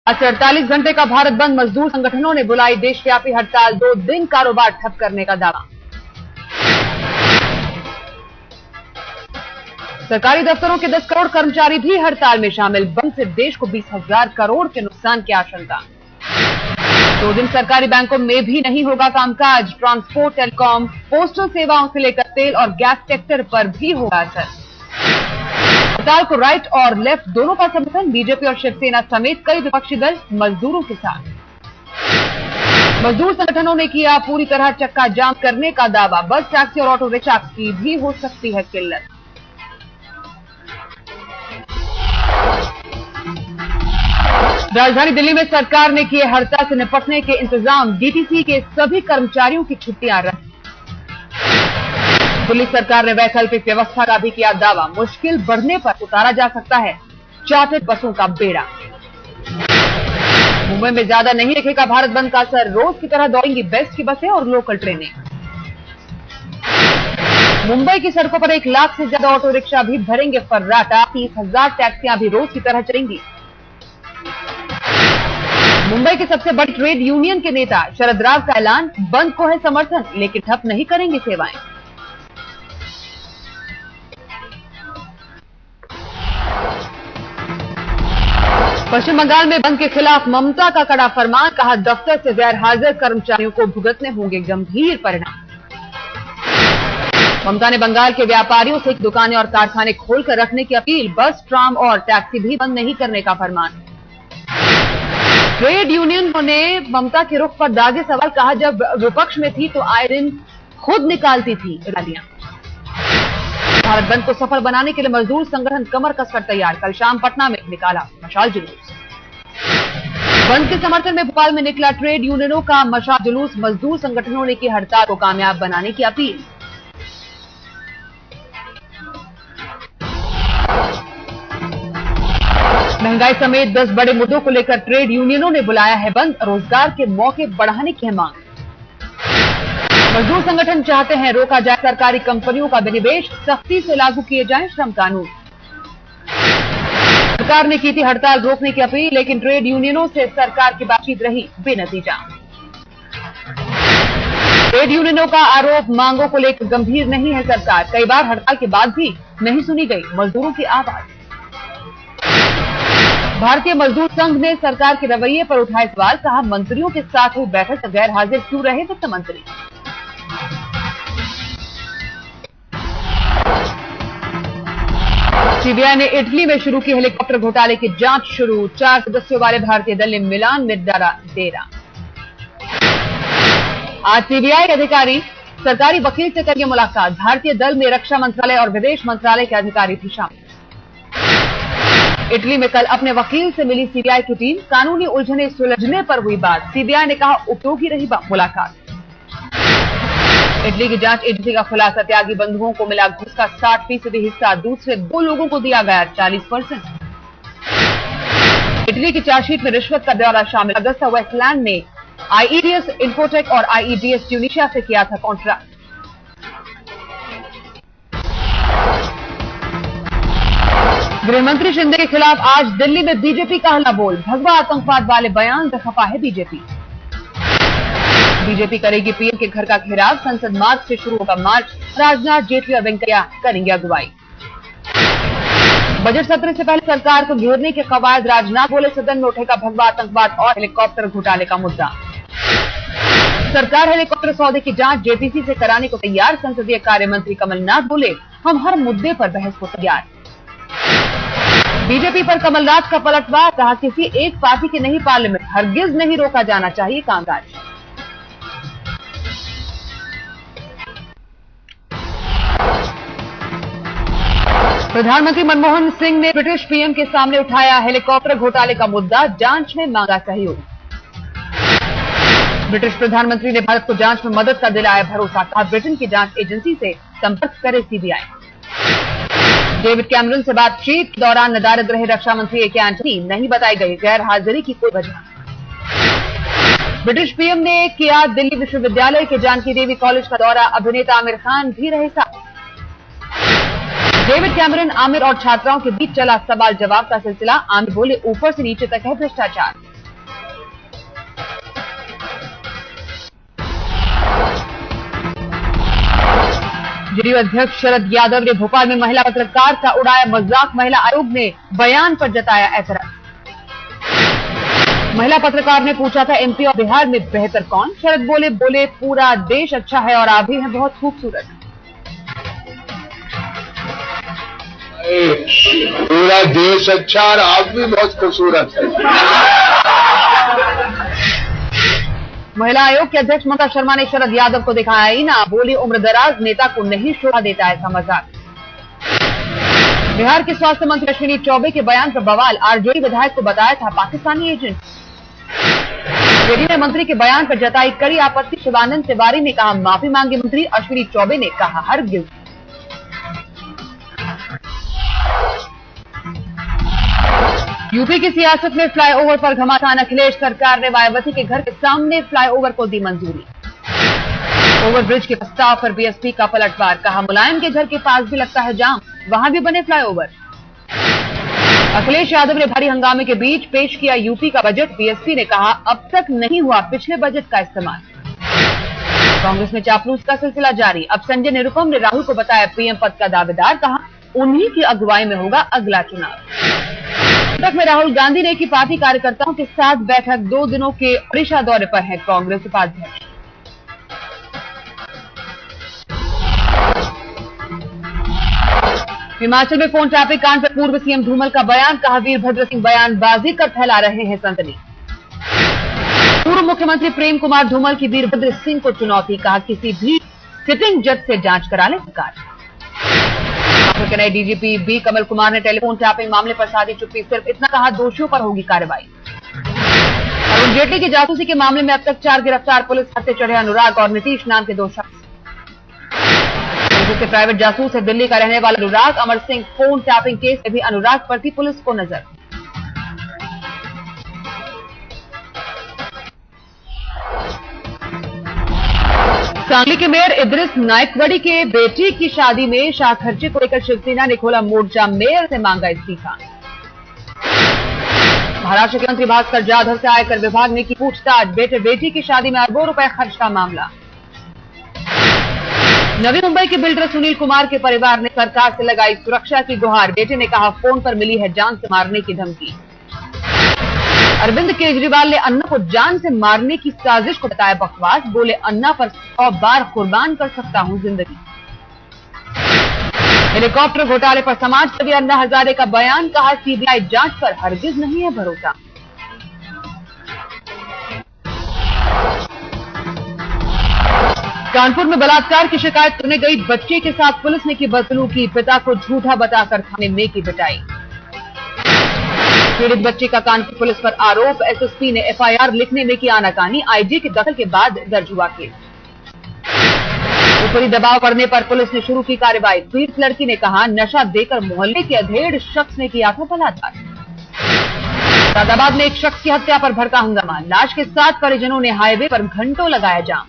आज 48 घंटे का भारत बंद, मजदूर संगठनों ने बुलाई देशव्यापी हड़ताल, 2 दिन कारोबार ठप करने का दावा। सरकारी दफ्तरों के 10 करोड़ कर्मचारी भी हड़ताल में शामिल, बंद से देश को 20,000 करोड़ के नुकसान की आशंका। 2 दिन सरकारी बैंकों में भी नहीं होगा कामकाज, ट्रांसपोर्ट, टेलीकॉम, पोस्टल सेवाओं से लेकर तेल और गैस सेक्टर पर भी होगा असर। हड़ताल को राइट और लेफ्ट दोनों का समर्थन, बीजेपी और शिवसेना समेत कई विपक्षी दल मजदूरों के साथ। मजदूर संगठनों ने किया पूरी तरह चक्का जाम करने का दावा, बस, टैक्सी और ऑटो रिक्शा की भी हो सकती है किल्लत। राजधानी दिल्ली में सरकार ने किए हड़ताल से निपटने के इंतजाम, डीटीसी के सभी कर्मचारियों की छुट्टियां रद्द। दिल्ली सरकार ने वैकल्पिक व्यवस्था का भी किया दावा, मुश्किल बढ़ने पर उतारा जा सकता है चार्टर्ड बसों का बेड़ा। मुंबई में ज्यादा नहीं दिखेगा भारत बंद का असर, रोज की तरह दौड़ेंगी बेस्ट की बसें और लोकल ट्रेनें। मुंबई की सड़कों पर 1 लाख से ज्यादा ऑटो रिक्शा भी भरेंगे फर्राटा, 30,000 टैक्सियां भी रोज की तरह चलेंगी। मुंबई के सबसे बड़ी ट्रेड यूनियन के नेता शरद राव का ऐलान, बंद को है समर्थन लेकिन ठप नहीं करेंगे सेवाएं। पश्चिम बंगाल में बंद के खिलाफ ममता का कड़ा फरमान, कहा दफ्तर से गैर हाजिर कर्मचारियों को भुगतने होंगे गंभीर परिणाम। ममता ने बंगाल के व्यापारियों से दुकानें और कारखाने खोलकर रखने की अपील, बस, ट्राम और टैक्सी भी बंद नहीं करने का फरमान। ट्रेड यूनियनों ने ममता के रुख पर दागे सवाल, कहा जब विपक्ष में थी तो आए दिन खुद निकालती थी रैलियां। भारत बंद को सफल बनाने के लिए मजदूर संगठन कमर कसकर तैयार, कल शाम पटना में निकाला मशाल जुलूस। बंद के समर्थन में भोपाल में निकला ट्रेड यूनियनों का मशाल जुलूस, मजदूर संगठनों ने की हड़ताल को कामयाब बनाने की अपील। महंगाई समेत 10 बड़े मुद्दों को लेकर ट्रेड यूनियनों ने बुलाया है बंद, रोजगार के मौके बढ़ाने की है मांग। मजदूर संगठन चाहते हैं रोका जाए सरकारी कंपनियों का विनिवेश, सख्ती से लागू किए जाएं श्रम कानून। सरकार ने की थी हड़ताल रोकने की अपील, लेकिन ट्रेड यूनियनों से सरकार की बातचीत रही बेनतीजा। ट्रेड यूनियनों का आरोप, मांगों को लेकर गंभीर नहीं है सरकार, कई बार हड़ताल के बाद भी नहीं सुनी गई मजदूरों की आवाज। भारतीय मजदूर संघ ने सरकार के रवैये पर उठाए सवाल, कहा मंत्रियों के साथ हुई बैठक में गैर हाजिर क्यों रहे वित्त मंत्री। सीबीआई ने इटली में शुरू की हेलीकॉप्टर घोटाले की जांच शुरू, 4 सदस्यों वाले भारतीय दल ने मिलान में डाला डेरा। आज सीबीआई के अधिकारी सरकारी वकील से करेंगे मुलाकात, भारतीय दल में रक्षा मंत्रालय और विदेश मंत्रालय के अधिकारी भी शामिल। इटली में कल अपने वकील से मिली सीबीआई की टीम, कानूनी उलझने सुलझने पर हुई बात, सीबीआई ने कहा उपयोगी रही मुलाकात। इटली की जांच एजेंसी का खुलासा, त्यागी बंधुओं को मिला घूस का 60% हिस्सा, दूसरे 2 लोगों को दिया गया 40%। इटली की चार्जशीट में रिश्वत का ब्यौरा शामिल, अगस्ता वेस्टलैंड ने आईईडीएस इन्फोटेक और आईईडीएस ट्यूनिशिया से किया था कॉन्ट्रैक्ट। गृहमंत्री शिंदे के खिलाफ आज दिल्ली में बीजेपी का हल्ला बोल, भगवा आतंकवाद वाले बयान से खफा है बीजेपी। बीजेपी करेगी पीएम के घर का घेराव, संसद मार्च से शुरू होगा मार्च, राजनाथ, जेटली और वेंकैया करेंगे अगुवाई। बजट सत्र से पहले सरकार को घेरने के कवायद, राजनाथ बोले सदन में उठेगा भगवा आतंकवाद और हेलीकॉप्टर घोटाले का मुद्दा। सरकार हेलीकॉप्टर सौदे की जांच जेपीसी से कराने को तैयार, संसदीय कार्य मंत्री कमलनाथ बोले हम हर मुद्दे पर बहस को तैयार। बीजेपी पर कमलनाथ का पलटवार, कहा किसी एक पार्टी की नहीं पार्लियामेंट, हरगिज नहीं रोका जाना चाहिए कामकाज। प्रधानमंत्री मनमोहन सिंह ने ब्रिटिश पीएम के सामने उठाया हेलीकॉप्टर घोटाले का मुद्दा, जांच में मांगा सहयोग। ब्रिटिश प्रधानमंत्री ने भारत को जांच में मदद का दिलाया भरोसा, कहा ब्रिटेन की जांच एजेंसी से संपर्क करे सीबीआई। डेविड कैमरन से बातचीत के दौरान नदारद रहे रक्षा मंत्री ए के एंटनी, नहीं बताई गई गैर हाजिरी की कोई वजह। ब्रिटिश पीएम ने किया दिल्ली विश्वविद्यालय के जानकी देवी कॉलेज का दौरा, अभिनेता आमिर खान भी रहे साथ। डेविड कैमरन, आमिर और छात्राओं के बीच चला सवाल जवाब का सिलसिला, आमिर बोले ऊपर से नीचे तक है भ्रष्टाचार। जेडीयू अध्यक्ष शरद यादव ने भोपाल में महिला पत्रकार का उड़ाया मजाक। महिला आयोग ने बयान पर जताया ऐतराज। महिला पत्रकार ने पूछा था एमपी और बिहार में बेहतर कौन। शरद बोले पूरा देश अच्छा है और आप भी हैं बहुत खूबसूरत। पूरा देश अच्छा और आप भी बहुत खूबसूरत है। महिला आयोग के अध्यक्ष ममता शर्मा ने शरद यादव को दिखाया आईना। बोली उम्रदराज नेता को नहीं शोभा देता ऐसा मजाक। बिहार के स्वास्थ्य मंत्री अश्विनी चौबे के बयान पर बवाल। आरजेडी विधायक को बताया था पाकिस्तानी एजेंट। जेडीयू ने मंत्री के बयान पर जताई कड़ी आपत्ति। शिवानंद तिवारी ने कहा माफी मांगी मंत्री। अश्विनी चौबे ने कहा हरगिज। यूपी की सियासत में फ्लाईओवर पर घमासान। अखिलेश सरकार ने मायावती के घर के सामने फ्लाईओवर को दी मंजूरी। ओवरब्रिज के प्रस्ताव पर बीएसपी का पलटवार। कहा मुलायम के घर के पास भी लगता है जाम, वहां भी बने फ्लाईओवर। अखिलेश यादव ने भारी हंगामे के बीच पेश किया यूपी का बजट। बीएसपी ने कहा अब तक नहीं हुआ पिछले बजट का इस्तेमाल। कांग्रेस में चापलूस का सिलसिला जारी। अब संजय निरुपम ने राहुल को बताया पीएम पद का दावेदार। कहा उन्हीं की अगुवाई में होगा अगला चुनाव। तक में राहुल गांधी ने की पार्टी कार्यकर्ताओं के साथ बैठक। 2 दिनों के ओडिशा दौरे पर है कांग्रेस उपाध्यक्ष। हिमाचल में फोन टैपिंग कांड पर पूर्व सीएम धूमल का बयान। कहा वीरभद्र सिंह बयानबाजी कर फैला रहे हैं सनसनी। पूर्व मुख्यमंत्री प्रेम कुमार धूमल की वीरभद्र सिंह को चुनौती। कहा किसी भी सिटिंग जज से जांच करा ले सरकार। के नए डीजीपी बी कमल कुमार ने टेलीफोन टैपिंग मामले पर साधी चुप्पी। सिर्फ इतना कहा दोषियों पर होगी कार्रवाई। अरुण जेटली की जासूसी के मामले में अब तक 4 गिरफ्तार। पुलिस हत्थे चढ़े अनुराग और नीतीश नाम के 2 शख्स। जिससे प्राइवेट जासूस है दिल्ली का रहने वाला अनुराग। Amar Singh phone tapping case में भी अनुराग पर थी पुलिस को नजर। सांगली के मेयर इद्रिस नायकवड़ी के बेटी की शादी में शाह खर्चे को लेकर शिवसेना ने खोला मोर्चा। मेयर से मांगा इस्तीफा। महाराष्ट्र के मंत्री भास्कर जाधव से आयकर विभाग ने की पूछताछ। बेटे बेटी की शादी में अरबों रुपए खर्च का मामला। नवी मुंबई के बिल्डर सुनील कुमार के परिवार ने सरकार से लगाई सुरक्षा की गुहार। बेटे ने कहा फोन पर मिली है जान से मारने की धमकी। अरविंद केजरीवाल ने अन्ना को जान से मारने की साजिश को बताया बकवास। बोले अन्ना पर 100 बार कुर्बान कर सकता हूं जिंदगी। हेलीकॉप्टर घोटाले पर समाजसेवी अन्ना हजारे का बयान। कहा सीबीआई जांच पर हरगिज नहीं है भरोसा। कानपुर में बलात्कार की शिकायत करने गई बच्चे के साथ पुलिस ने की बदसलूकी। पिता को झूठा बताकर थाने में की पिटाई। पीड़ित बच्चे का कानपुर पुलिस पर आरोप। एसएसपी ने एफआईआर लिखने में की आनाकानी। आईजी के दखल के बाद दर्ज हुआ केस। ऊपरी दबाव पड़ने पर पुलिस ने शुरू की कार्रवाई। पीड़ित लड़की ने कहा नशा देकर मोहल्ले के अधेड़ शख्स ने किया था बलात्कार। मुरादाबाद में एक शख्स की हत्या पर भड़का हंगामा। लाश के साथ परिजनों ने हाईवे पर घंटों लगाया जाम।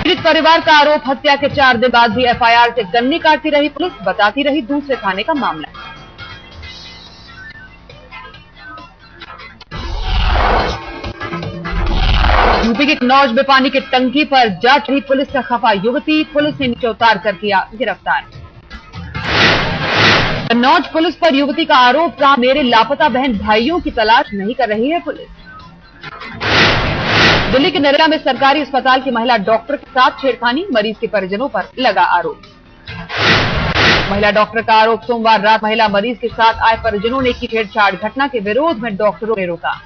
पीड़ित परिवार का आरोप हत्या के 4 दिन बाद भी एफआईआर से गन्ने काटती रही पुलिस। बताती रही दूसरे थाने का मामला। यूपी के कन्नौज में पानी की टंकी पर जा चढ़ी पुलिस से खफा युवती। पुलिस ने नीचे उतार कर किया गिरफ्तार। कन्नौज पुलिस पर युवती का आरोप। कहा मेरे लापता बहन भाइयों की तलाश नहीं कर रही है पुलिस। दिल्ली के नरेला में सरकारी अस्पताल की महिला डॉक्टर के साथ छेड़खानी। मरीज के परिजनों पर लगा आरोप। महिला डॉक्टर का आरोप। सोमवार रात महिला मरीज के साथ आए परिजनों ने की छेड़छाड़। घटना के विरोध में डॉक्टरों ने रोका।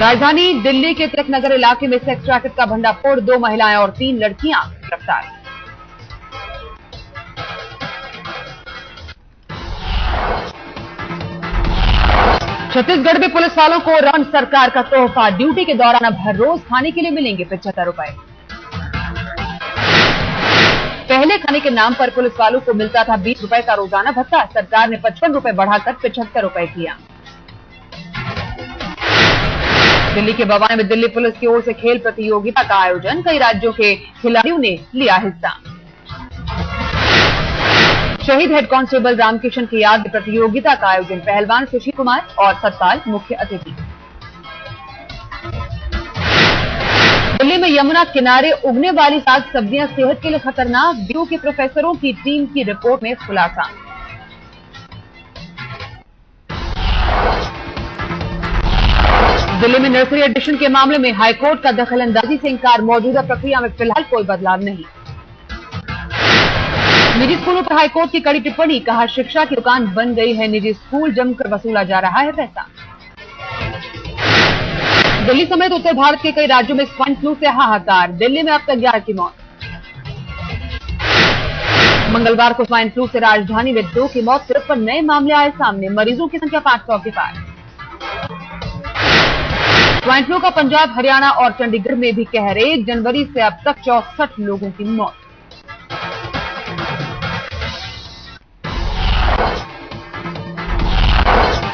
राजधानी दिल्ली के तिलक नगर इलाके में सेक्स रैकेट का भंडाफोड़। 2 महिलाएं और 3 लड़कियां गिरफ्तार। छत्तीसगढ़ में पुलिस वालों को रमन सरकार का तोहफा। ड्यूटी के दौरान अब हर रोज खाने के लिए मिलेंगे 75 रुपए। पहले खाने के नाम पर पुलिस वालों को मिलता था 20 रुपए का रोजाना भत्ता। सरकार ने 55 रुपए बढ़ाकर 75 रुपए किया। दिल्ली के बवाने में दिल्ली पुलिस की ओर से खेल प्रतियोगिता का आयोजन। कई राज्यों के खिलाड़ियों ने लिया हिस्सा। शहीद हेड कांस्टेबल रामकिशन की याद में प्रतियोगिता का आयोजन। पहलवान सुशील कुमार और सतपाल मुख्य अतिथि। दिल्ली में यमुना किनारे उगने वाली साग सब्जियां सेहत के लिए खतरनाक, डीयू के प्रोफेसरों की टीम की रिपोर्ट में खुलासा। दिल्ली में नर्सरी एडिशन के मामले में हाईकोर्ट का दखलंदाजी से इंकार, मौजूदा प्रक्रिया में फिलहाल कोई बदलाव नहीं। निजी स्कूलों पर हाईकोर्ट की कड़ी टिप्पणी, कहा शिक्षा की दुकान बन गई है निजी स्कूल, जमकर वसूला जा रहा है पैसा। दिल्ली समेत उत्तर भारत के कई राज्यों में स्वाइन फ्लू से हाहाकार, दिल्ली में अब तक 11 की मौत। मंगलवार को स्वाइन फ्लू से राजधानी में 2 की मौत, 53 नए मामले आए सामने, मरीजों की संख्या 500 के पार। स्वाइन फ्लू का पंजाब, हरियाणा और चंडीगढ़ में भी कहर, 1 जनवरी से अब तक 64 लोगों की मौत।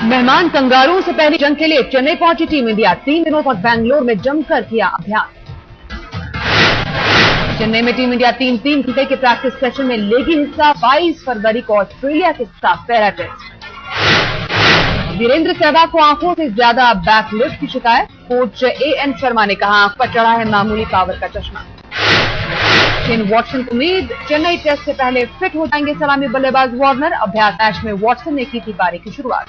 मेहमान कंगारू से पहली जंग के लिए चेन्नई पहुंची टीम इंडिया, 3 दिनों तक बेंगलोर में जमकर किया अभ्यास। चेन्नई में टीम इंडिया 3 घंटे के प्रैक्टिस सेशन में लेगी हिस्सा, 22 फरवरी को ऑस्ट्रेलिया के साथ पैरा टेस्ट। वीरेंद्र सहवाग को आंखों से ज्यादा बैकलिफ्ट की शिकायत, कोच एएन शर्मा ने कहा आंख पर चढ़ा है मामूली पावर का चश्मा। शेन वॉटसन को उम्मीद, चेन्नई टेस्ट से पहले फिट हो जाएंगे सलामी बल्लेबाज वार्नर, अभ्यास मैच में वॉटसन ने की थी पारी की शुरुआत।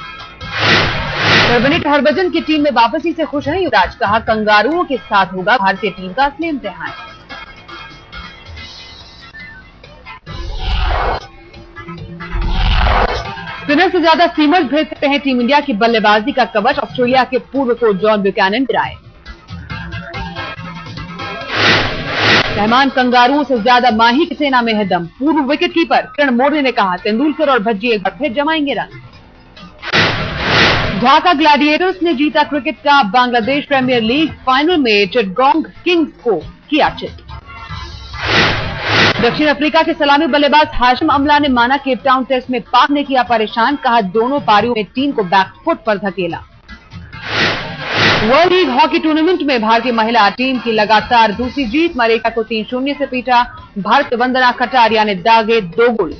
परवनीत हरभजन की टीम में वापसी से खुश हैं युवराज, कहा कंगारुओं के साथ होगा भारतीय टीम का असली इम्तिहान। स्पिनर से ज्यादा सीमर्स भेज सकते हैं टीम इंडिया की बल्लेबाजी का कवच, ऑस्ट्रेलिया के पूर्व कोच जॉन ब्यूकैनन गिराए। मेहमान कंगारुओं से ज्यादा माही की सेना में है दम, पूर्व विकेटकीपर किरण मोरे ने कहा तेंदुलकर और भज्जी एक बार फिर जमाएंगे रन। ढाका ग्लैडिएटर्स ने जीता क्रिकेट का बांग्लादेश प्रीमियर लीग फाइनल में चिटगोंग किंग्स को किया चित। दक्षिण अफ्रीका के सलामी बल्लेबाज हाशिम अमला ने माना केप टाउन टेस्ट में पाक ने किया परेशान, कहा दोनों पारियों में टीम को बैकफुट पर धकेला। वर्ल्ड लीग हॉकी टूर्नामेंट में भारतीय महिला टीम की लगातार दूसरी जीत, मलेशिया को 3-0 से पीटा, भारत वंदना कटारिया ने दागे 2 गोल।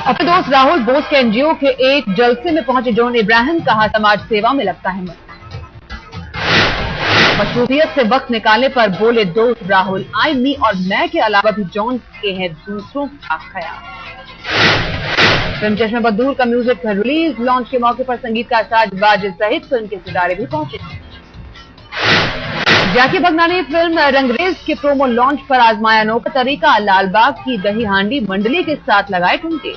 अपने दोस्त राहुल बोस के एनजीओ के एक जलसे में पहुंचे जॉन इब्राहिम, कहा समाज सेवा में लगता है मन। मशरूफियत से वक्त निकालने पर बोले दोस्त राहुल, आई मी और मैं के अलावा भी जॉन के हैं दूसरों का ख्याल। फिल्म चश्मे बदूर का म्यूजिक रिलीज लॉन्च के मौके पर संगीतकार साज वाजिद सहित फिल्म के सितारे भी पहुंचे। जैकी भगनानी फिल्म रंगरेज के प्रोमो लॉन्च पर आजमाया अनोखा तरीका, लालबाग की दही हांडी मंडली के साथ लगाए ठुमके।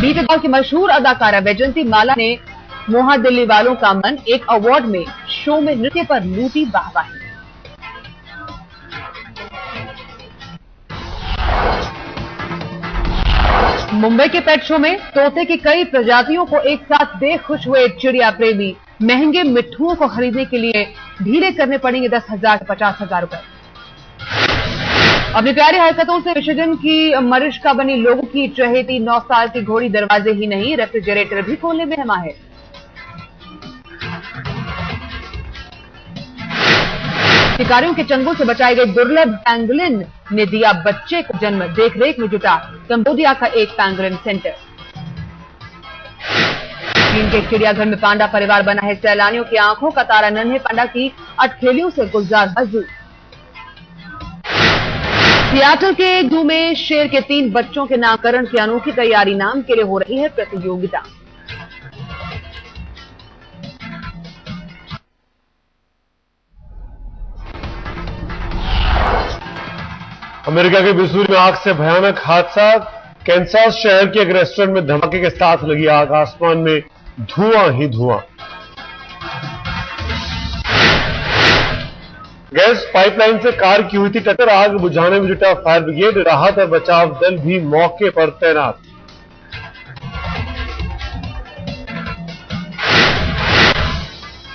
बीते दौर की मशहूर अदाकारा वैजंती माला ने मोहा दिल्ली वालों का मन, एक अवार्ड में शो में नृत्य पर लूटी वाहवाही। मुंबई के पेट शो में तोते की कई प्रजातियों को एक साथ देख खुश हुए चिड़िया प्रेमी, महंगे मिट्ठुओं को खरीदने के लिए ढीले करने पड़ेंगे 10,000 से 50,000 रुपए। अपनी प्यारी हरकतों से विसर्जन की मरिश्का बनी लोगों की चहेती 9 साल की घोड़ी दरवाजे ही नहीं रेफ्रिजरेटर भी खोलने में है माहिर। शिकारियों के चंगुल से बचाई गई दुर्लभ पैंगोलिन ने दिया बच्चे को जन्म, देखरेख में जुटा कंबोडिया का एक पैंगोलिन सेंटर। चीन के चिड़ियाघर में पांडा परिवार बना है सैलानियों की आंखों का तारा, नन्हे पांडा की अटखेलियों से गुलजार जू। सियाटल के जू में शेर के 3 बच्चों के नामकरण की अनोखी तैयारी, नाम के लिए हो रही है प्रतियोगिता। अमेरिका के मिसूरी में आग से भयानक हादसा, कैंसास शहर के एक रेस्टोरेंट में धमाके के साथ लगी आग, आसमान में धुआं ही धुआं। गैस पाइपलाइन से कार की हुई थी टक्कर, आग बुझाने में जुटा फायर ब्रिगेड, राहत और बचाव दल भी मौके पर तैनात।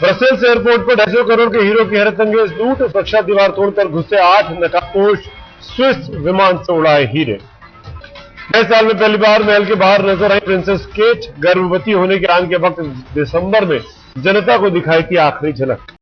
ब्रसेल्स एयरपोर्ट पर 250 करोड़ के हीरो की हैरतअंगेज लूट, सुरक्षा दीवार तोड़कर घुसे 8 नकाबपोश स्विस विमान से उड़ाए हीरे। 6 साल में पहली बार महल के बाहर नजर आई प्रिंसेस केट, गर्भवती होने के ऐलान के वक्त दिसंबर में जनता को दिखाई थी आखिरी झलक।